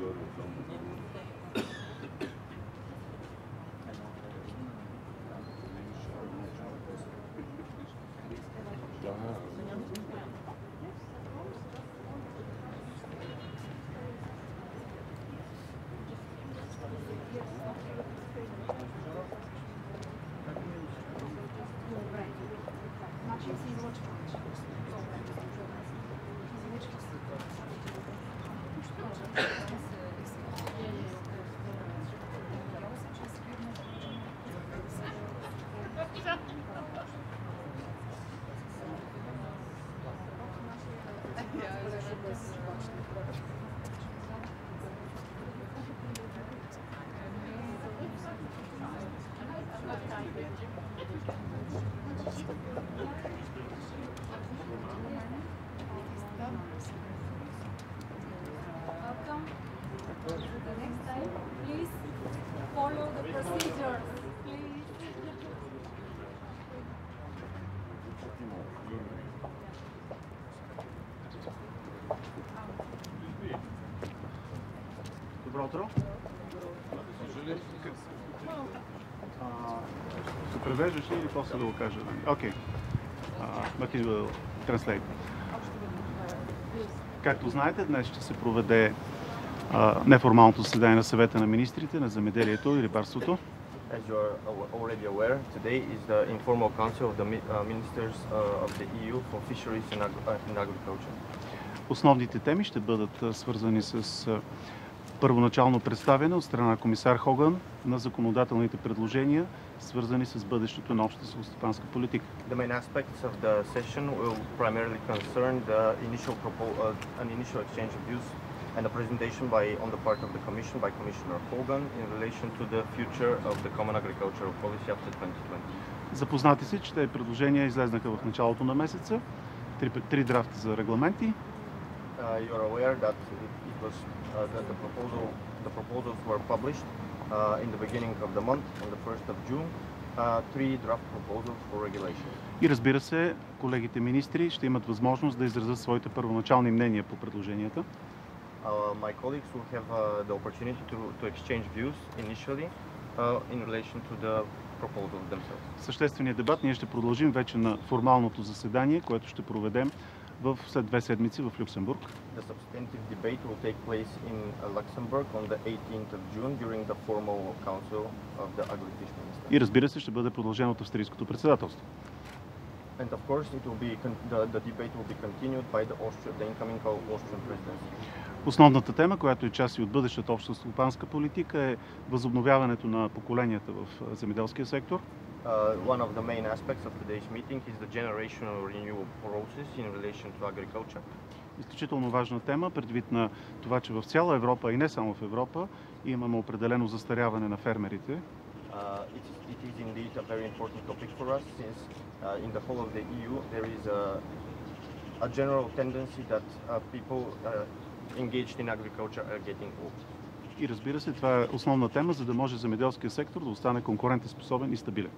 Welcome to the next time. Please follow the procedure. Please. Добро утро. Ще превеждаш ли или после да го кажа? Окей. But it will translate. Както знаете, днес ще се проведе неформалното заседание на съвета на министрите на земеделието и рибарството. As you are already aware, today is the informal council of the ministers of the EU for fisheries and agriculture. Основните теми ще бъдат свързани с първоначално представяне от страна на комисар Хоган на законодателните предложения, свързани с бъдещето на общата селскостопанска политика. The main aspects of the session will primarily concern the an initial exchange of views and a presentation on the part of the Commission by Commissioner Hogan in relation to the future of the Common Agricultural Policy after 2020. Запознати се, че тези предложения излезнаха в началото на месеца. Три драфта за регламенти. You are aware that the proposals were published in the beginning of the month, on the 1st of June, 3 draft proposals for regulation. И разбира се, колегите министри ще имат възможност да изразят своите първоначални мнения по предложенията. My colleagues will have the opportunity to exchange views initially in relation to the proposals themselves. Същественият дебат ние ще продължим вече на формалното заседание, което ще проведем след 2 седмици в Люксембург. The substantive debate will take place in Luxembourg on the 18th of June during the formal council of the Agri-Fish Ministers. И разбира се, ще бъде продължено от австрийското председателство. And of course, the debate will be continued by the incoming Austrian presidency. Основната тема, която е част и от бъдещата обща стопанска политика, е възобновяването на поколенията в земеделския сектор. One of the main aspects of today's meeting is the generational renewal process in relation to agriculture. Изключително важна тема, предвид на това, че в цяла Европа и не само в Европа имаме определено застаряване на фермерите. It is indeed a very important topic for us, since in the whole of the EU there is a general tendency that people engaged in agriculture are getting old. И разбира се, това е основна тема, за да може земеделския сектор да остане конкурентоспособен и стабилен.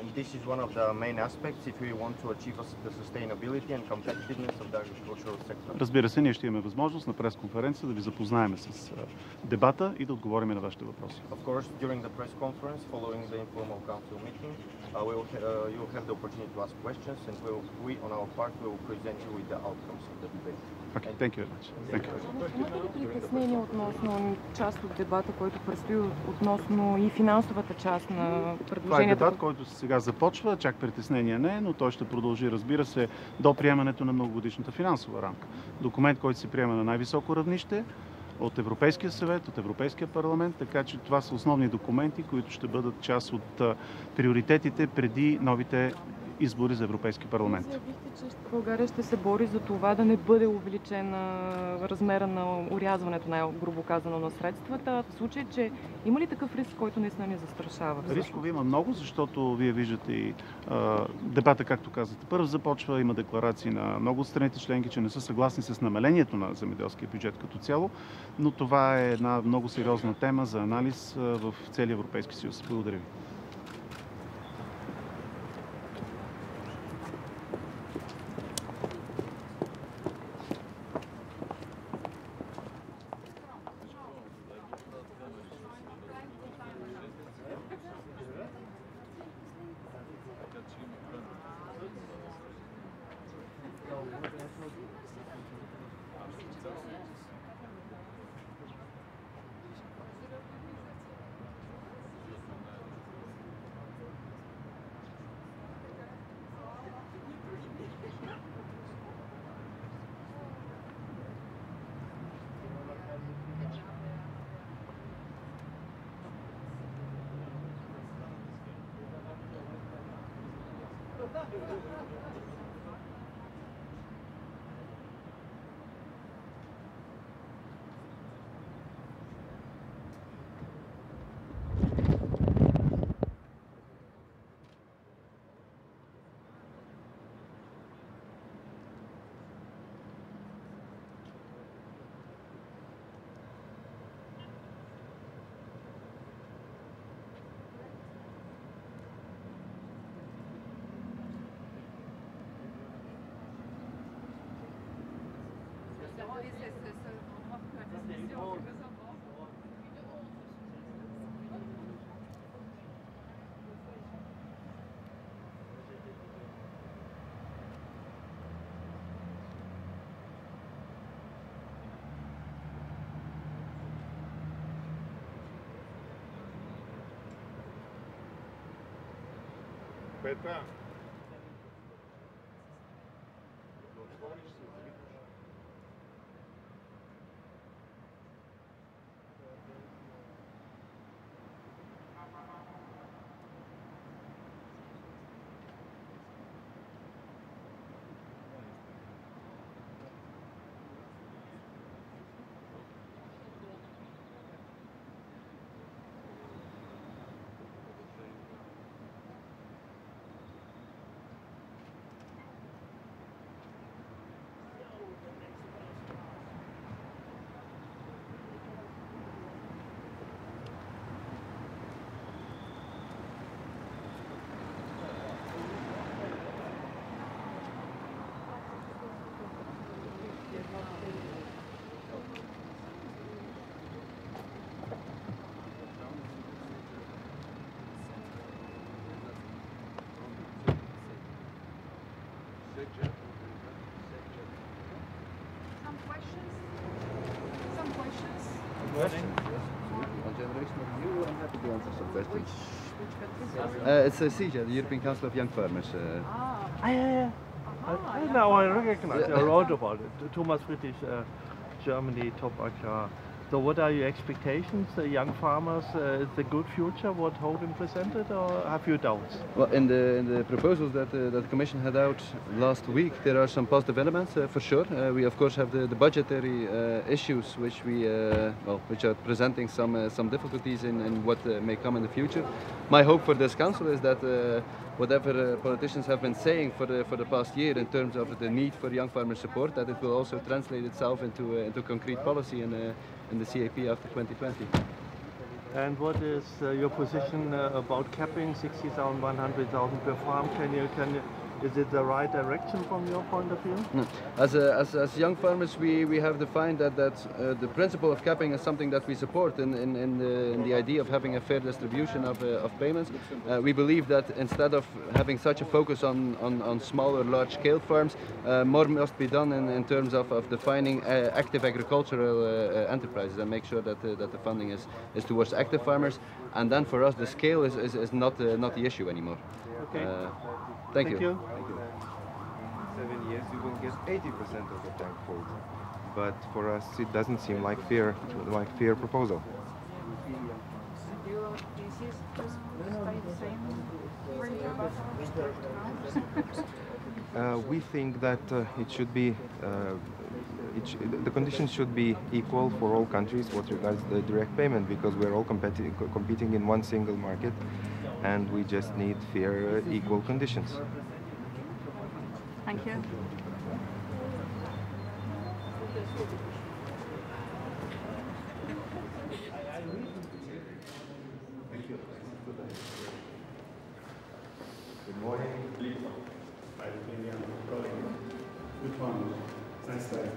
And this is one of the main aspects if we want to achieve the sustainability and competitiveness of the agricultural sector. Разбира се, ние ще имаме възможност на пресконференция да ви запознаем с дебата и да отговорим на вашите въпроси. Of course, during the press conference following the informal council meeting, you will have the opportunity to ask questions, and we on our part will present you with the outcomes of the debate. Okay, thank you very much. Thank you. Имате ли притеснение относно част от дебата, който предстои относно и финансовата част на предложението? Това е дебат, който сега започва, чак притеснение не е, но той ще продължи, разбира се, до приемането на многогодишната финансова рамка. Документ, който се приема на най-високо равнище от Европейския съвет, от Европейския парламент, така че това са основни документи, които ще бъдат част от приоритетите преди новите избори за Европейски парламент. Заявихте, че България ще се бори за това да не бъде увеличен размера на урязването, най-грубо казано, на средствата. В случай, че има ли такъв риск, който наистина ни застрашава? Рискове има много, защото вие виждате и дебата, както казахте, първо започва, има декларации на много от страните членки, че не са съгласни с намалението на земеделския бюджет като цяло, но това е една много сериозна тема за анализ в целия Европейски съюз. Благодаря ви. Петра. Some questions? Some questions? On generation of you, I'm happy to answer some questions. Which countries? It's CEJA, the European Council of Young Farmers. Yeah. Now I recognize. I wrote about it. Thomas Friedrich, Germany, top agrar. So what are your expectations, young farmers? Is the good future what Hogan presented, or have you doubts? Well, in the proposals that the Commission had out last week, there are some positive elements for sure. We of course have the budgetary issues, which which are presenting some difficulties in what may come in the future. My hope for this council is that whatever politicians have been saying for the past year in terms of the need for young farmer support, that it will also translate itself into concrete policy in the CAP after 2020. And what is your position about capping 60,000, 100,000 per farm? Is it the right direction from your point of view? No. As young farmers, we have defined that the principle of capping is something that we support in the idea of having a fair distribution of payments. We believe that instead of having such a focus on smaller, large-scale farms, more must be done in terms of defining active agricultural enterprises and make sure that the funding is towards active farmers. And then for us, the scale is not the issue anymore. Okay. Thank you. Thank you. In 7 years you will get 80% of the tank filled. But for us it doesn't seem like fair proposal. This is stay the same for you? We think that it should be the conditions should be equal for all countries what regards the direct payment, because we're all competing in one single market, and we just need fair, equal conditions. Thank you. Good morning. Which one? Nice day.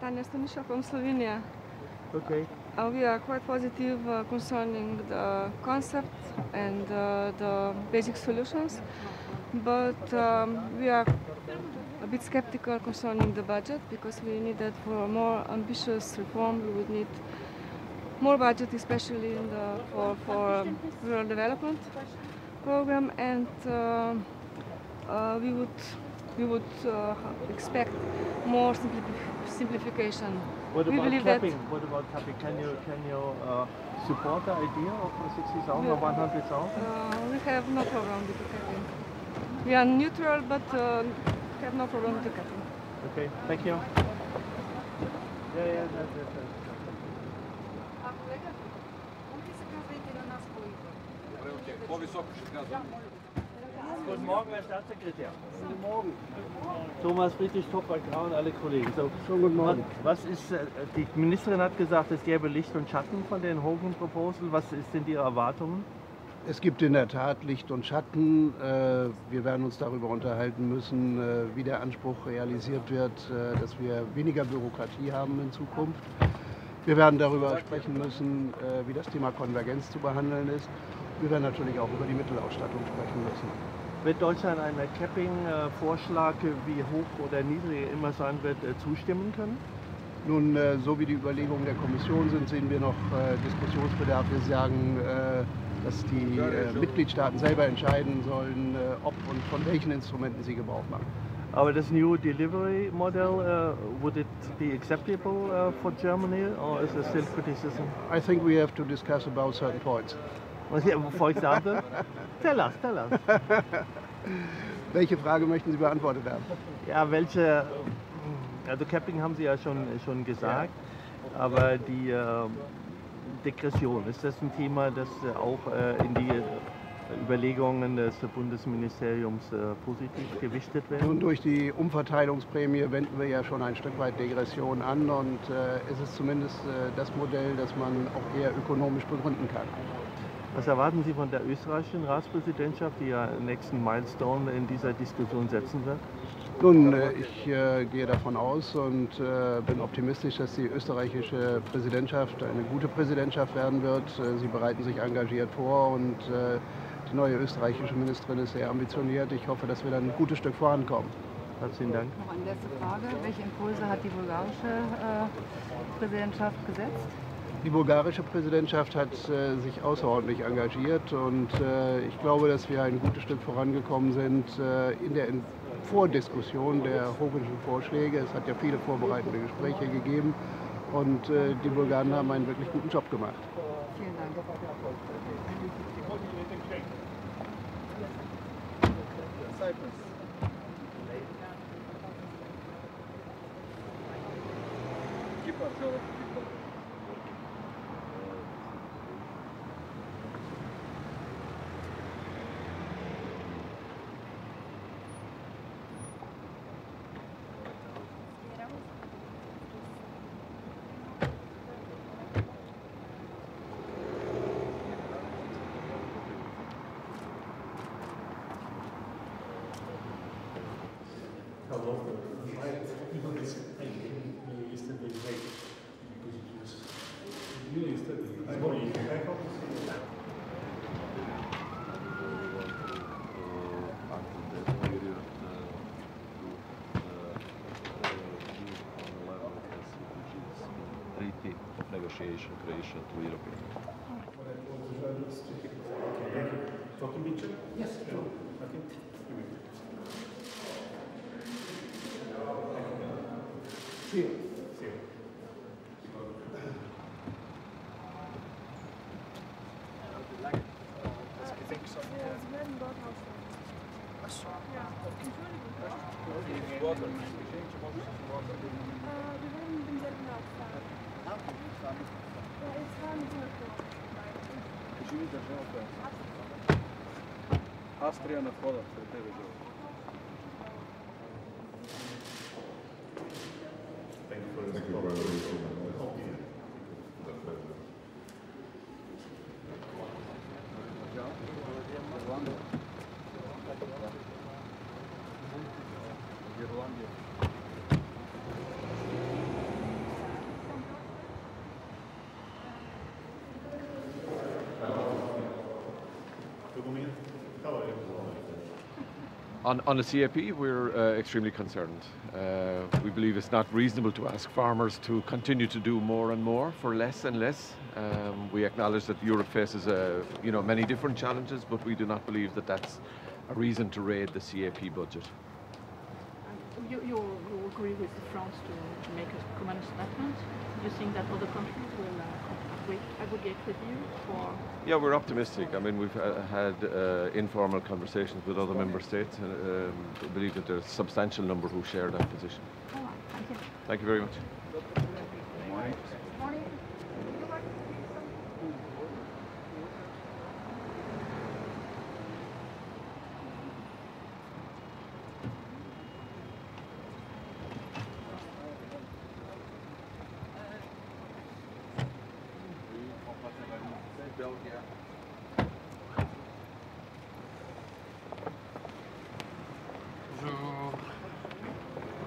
Tanja Staniša from Slovenia. Okay. We are quite positive concerning the concept and the basic solutions, but we are a bit skeptical concerning the budget because we need that for a more ambitious reform. We would need more budget, especially in for rural development program, and we would expect more simplification. What We about believe capping? that- What about capping? Can you support the idea of 60,000 or 100,000? We have no problem with the capping. We are neutral, but have no problem with the capping. Okay, thank you. Yeah, that's. А колега, може ли се казвайте на нас по име? По-високо ще казвам. Guten Morgen, Herr Staatssekretär. Guten Morgen. Thomas Friedrich, Toprak, Grau, alle Kollegen. So, Schönen guten Morgen. was ist, die Ministerin hat gesagt, es gäbe Licht und Schatten von den Hogan Proposal. Was sind Ihre Erwartungen? Es gibt in der Tat Licht und Schatten. Wir werden uns darüber unterhalten müssen, wie der Anspruch realisiert wird, dass wir weniger Bürokratie haben in Zukunft. Wir werden darüber sprechen müssen, wie das Thema Konvergenz zu behandeln ist. Wir werden natürlich auch über die Mittelausstattung sprechen müssen. Wird Deutschland einem Capping-Vorschlag, wie hoch oder niedrig er immer sein wird, zustimmen können? Nun, so wie die Überlegungen der Kommission sind, sehen wir noch Diskussionsbedarf. Wir sagen, dass die Mitgliedstaaten selber entscheiden sollen, ob und von welchen Instrumenten sie Gebrauch machen. Aber das New Delivery Model, would it be acceptable for Germany, or is there still criticism? I think we have to discuss about certain points. For example, tell us. Welche Frage möchten Sie beantwortet haben? Ja, also Capping haben Sie ja schon gesagt, aber die Degression, ist das ein Thema, das auch in die Überlegungen des Bundesministeriums positiv gewichtet werden? Nun, durch die Umverteilungsprämie wenden wir ja schon ein Stück weit Degression an und es ist zumindest das Modell, das man auch eher ökonomisch begründen kann. Was erwarten Sie von der österreichischen Ratspräsidentschaft, die ja nächsten Milestone in dieser Diskussion setzen wird? Nun, ich gehe davon aus und bin optimistisch, dass die österreichische Präsidentschaft eine gute Präsidentschaft werden wird. Sie bereiten sich engagiert vor und die neue österreichische Ministerin ist sehr ambitioniert. Ich hoffe, dass wir dann ein gutes Stück vorankommen. Herzlichen Dank. Noch eine letzte Frage. Welche Impulse hat die bulgarische Präsidentschaft gesetzt? Die bulgarische Präsidentschaft hat sich außerordentlich engagiert und ich glaube, dass wir ein gutes Stück vorangekommen sind in der Vordiskussion der Hoganschen Vorschläge. Es hat ja viele vorbereitende Gespräche gegeben und die Bulgaren haben einen wirklich guten Job gemacht. Vielen Dank. Treaty of negotiation creation to European. Talking picture? Yes, sure. Okay. See you. See you. Австрия на входа сред тези държави. Thank you for On the CAP, we're extremely concerned. We believe it's not reasonable to ask farmers to continue to do more and more for less and less. We acknowledge that Europe faces many different challenges, but we do not believe that that's a reason to raid the CAP budget. You agree with France to make a common statement? Do you think that other countries will aggregate with you? Yeah, we're optimistic. I mean, we've had informal conversations with other member states. We believe that there's a substantial number who share that position. All right, thank you. Thank you very much.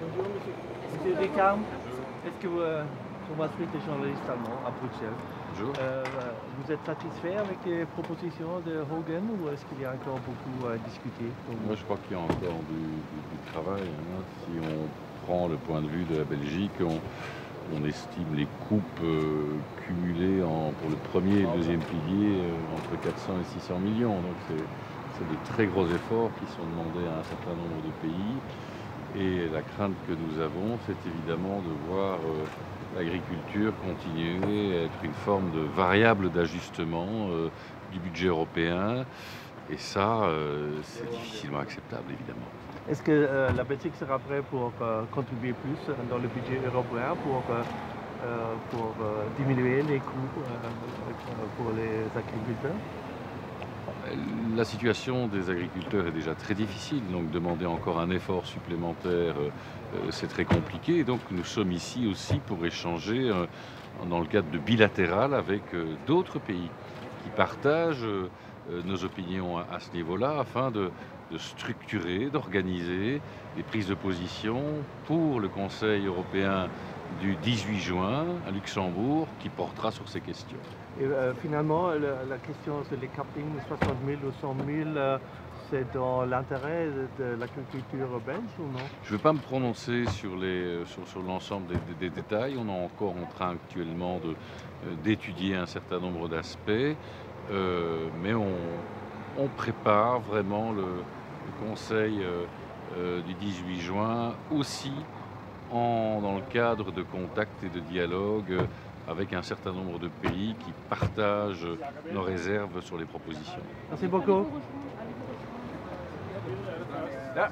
Bonjour, monsieur Descarmes. Est-ce que Thomas Fried est journaliste allemand à Bruxelles? Bonjour. Vous êtes satisfait avec les propositions de Hogan ou est-ce qu'il y a encore beaucoup à discuter? Moi, je crois qu'il y a encore du travail. Hein. Si on prend le point de vue de la Belgique, on estime les coupes cumulées pour le premier et le deuxième pilier entre 400 et 600 millions. Donc c'est de très gros efforts qui sont demandés à un certain nombre de pays. Et la crainte que nous avons, c'est évidemment de voir l'agriculture continuer à être une forme de variable d'ajustement du budget européen. Et ça, c'est difficilement acceptable, évidemment. Est-ce que la Belgique sera prête pour contribuer plus dans le budget européen pour diminuer les coûts pour les agriculteurs? La situation des agriculteurs est déjà très difficile, donc demander encore un effort supplémentaire, c'est très compliqué. Donc nous sommes ici aussi pour échanger dans le cadre de bilatéral avec d'autres pays qui partagent nos opinions à ce niveau-là afin de structurer, d'organiser des prises de position pour le Conseil européen du 18 juin à Luxembourg qui portera sur ces questions. Et finalement, la question c'est les cappings 60 000 ou 100 000, c'est dans l'intérêt de l'agriculture belge ou non? Je ne vais pas me prononcer sur l'ensemble des détails. On est encore en train actuellement d'étudier un certain nombre d'aspects, mais on prépare vraiment le Conseil du 18 juin aussi dans le cadre de contacts et de dialogues avec un certain nombre de pays qui partagent nos réserves sur les propositions. Merci beaucoup. Ja.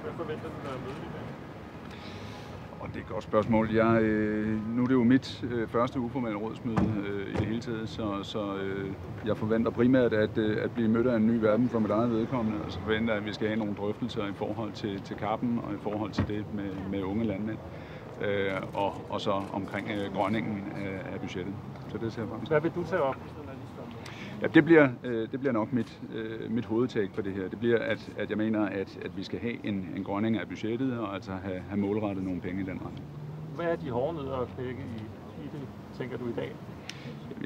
Hvad forventer du, der er mødet i dag? Og det er et godt spørgsmål. Nu er det jo mit første uformelle rådsmøde i det hele taget, så jeg forventer primært at blive mødt af en ny verden for mit eget vedkommende, og så forventer jeg, at vi skal have nogle drøftelser i forhold til kappen og i forhold til det med unge landmænd, og så omkring grønningen af budgettet. Så det ser jeg frem til. Hvad vil du tage op? Ja, det bliver nok mit hovedtag på det her. Det bliver, at jeg mener, at vi skal have en grønning af budgettet, og altså have målrettet nogle penge i den retning. Hvad er de hårde nødder at knække i det, tænker du i dag?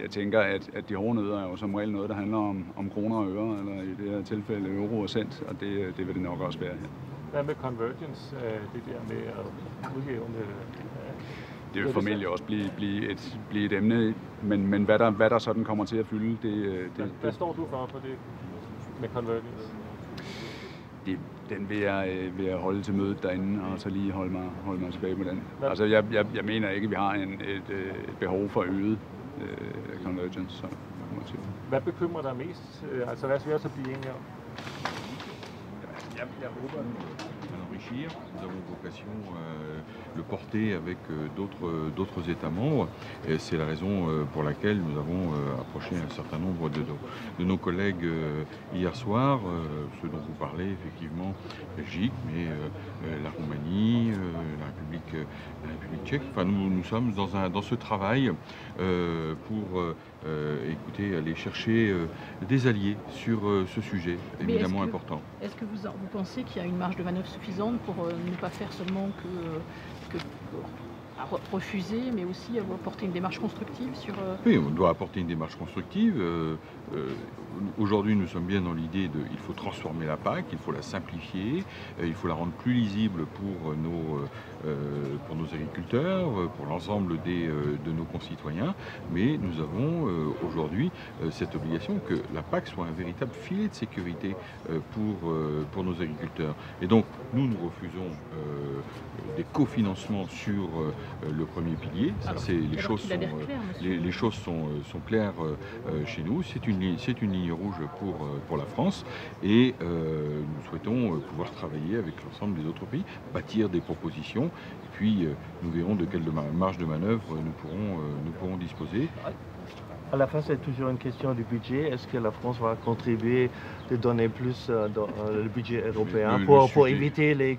Jeg tænker, at de hårde nødder er jo som regel noget, der handler om kroner og øre, eller i det her tilfælde euro og cent, og det vil det nok også være her. Hvad med convergence, det der med at udjævne? Det vil formentlig også blive et emne, men hvad der sådan kommer til at fylde, Hvad står du for det med convergence? Den vil jeg holde til mødet derinde, og så lige holde mig tilbage på den. Altså, jeg mener ikke, at vi har et behov for øget convergence. Så, hvad bekymrer dig mest? Altså, hvad skal vi også blive enige om? Jeg håber l'enrichir. Nous avons vocation à le porter avec d'autres États membres. C'est la raison pour laquelle nous avons approché un certain nombre de nos collègues hier soir, ceux dont vous parlez effectivement, Belgique, mais la Roumanie, la République tchèque. Enfin, nous sommes dans ce travail pour écoutez, aller chercher des alliés sur ce sujet éminemment important. Est-ce que vous pensez qu'il y a une marge de manœuvre suffisante pour ne pas faire seulement que refuser, mais aussi apporter une démarche constructive sur... Oui, on doit apporter une démarche constructive. Aujourd'hui, nous sommes bien dans l'idée il faut transformer la PAC, il faut la simplifier, il faut la rendre plus lisible pour nos agriculteurs, pour l'ensemble de nos concitoyens. Mais nous avons aujourd'hui cette obligation que la PAC soit un véritable filet de sécurité pour nos agriculteurs. Et donc, nous refusons des cofinancements sur le premier pilier. Ça, les choses sont claires chez nous. C'est une ligne rouge pour la France et nous souhaitons pouvoir travailler avec l'ensemble des autres pays, bâtir des propositions et puis nous verrons de quelle marge de manœuvre nous pourrons disposer. À la fin, c'est toujours une question du budget. Est-ce que la France va contribuer de donner plus dans le budget européen pour éviter les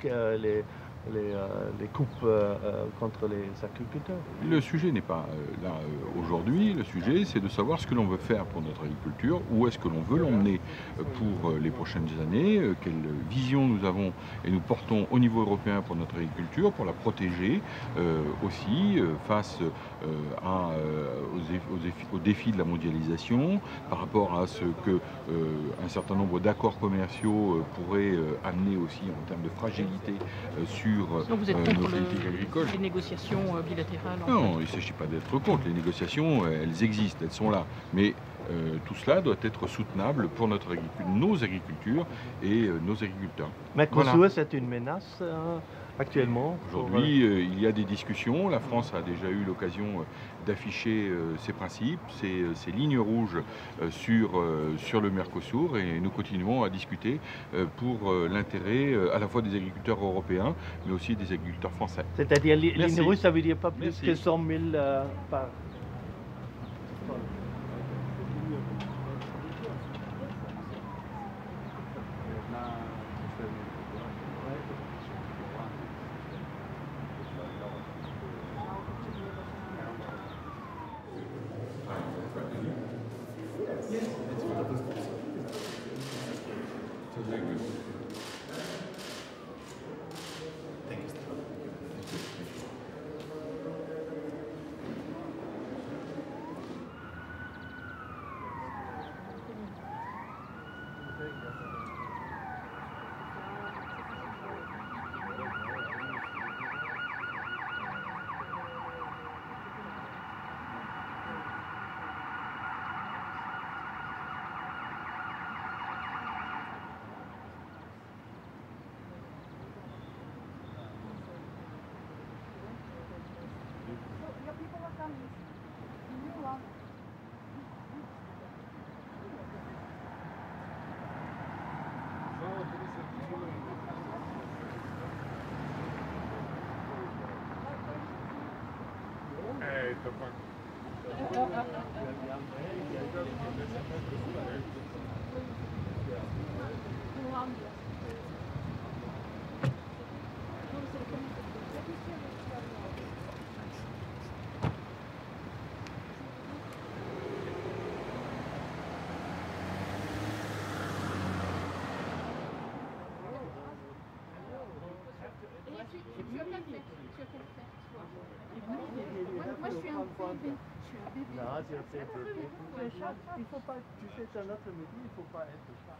coupes contre les agriculteurs? Le sujet n'est pas là aujourd'hui. Le sujet, c'est de savoir ce que l'on veut faire pour notre agriculture, où est-ce que l'on veut l'emmener pour les prochaines années, quelle vision nous avons et nous portons au niveau européen pour notre agriculture, pour la protéger aussi face aux défis de la mondialisation, par rapport à ce que un certain nombre d'accords commerciaux pourraient amener aussi en termes de fragilité sur donc vous êtes contre les négociations bilatérales? Non, il ne s'agit pas d'être contre. Les négociations, elles existent, elles sont là. Mais tout cela doit être soutenable pour nos agricultures et nos agriculteurs. Mercosur, voilà. C'est une menace actuellement? Aujourd'hui, il y a des discussions. La France a déjà eu l'occasion d'afficher ses principes, ses lignes rouges sur le Mercosur et nous continuons à discuter pour l'intérêt à la fois des agriculteurs européens mais aussi des agriculteurs français. C'est-à-dire ligne rouge, ça veut dire pas plus que 100 000 par... Moi, je suis un bébé. Non, tu es bébé. Il faut pas, tu sais, c'est un autre midi, il ne faut pas être chat.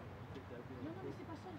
Non, mais c'est pas ça,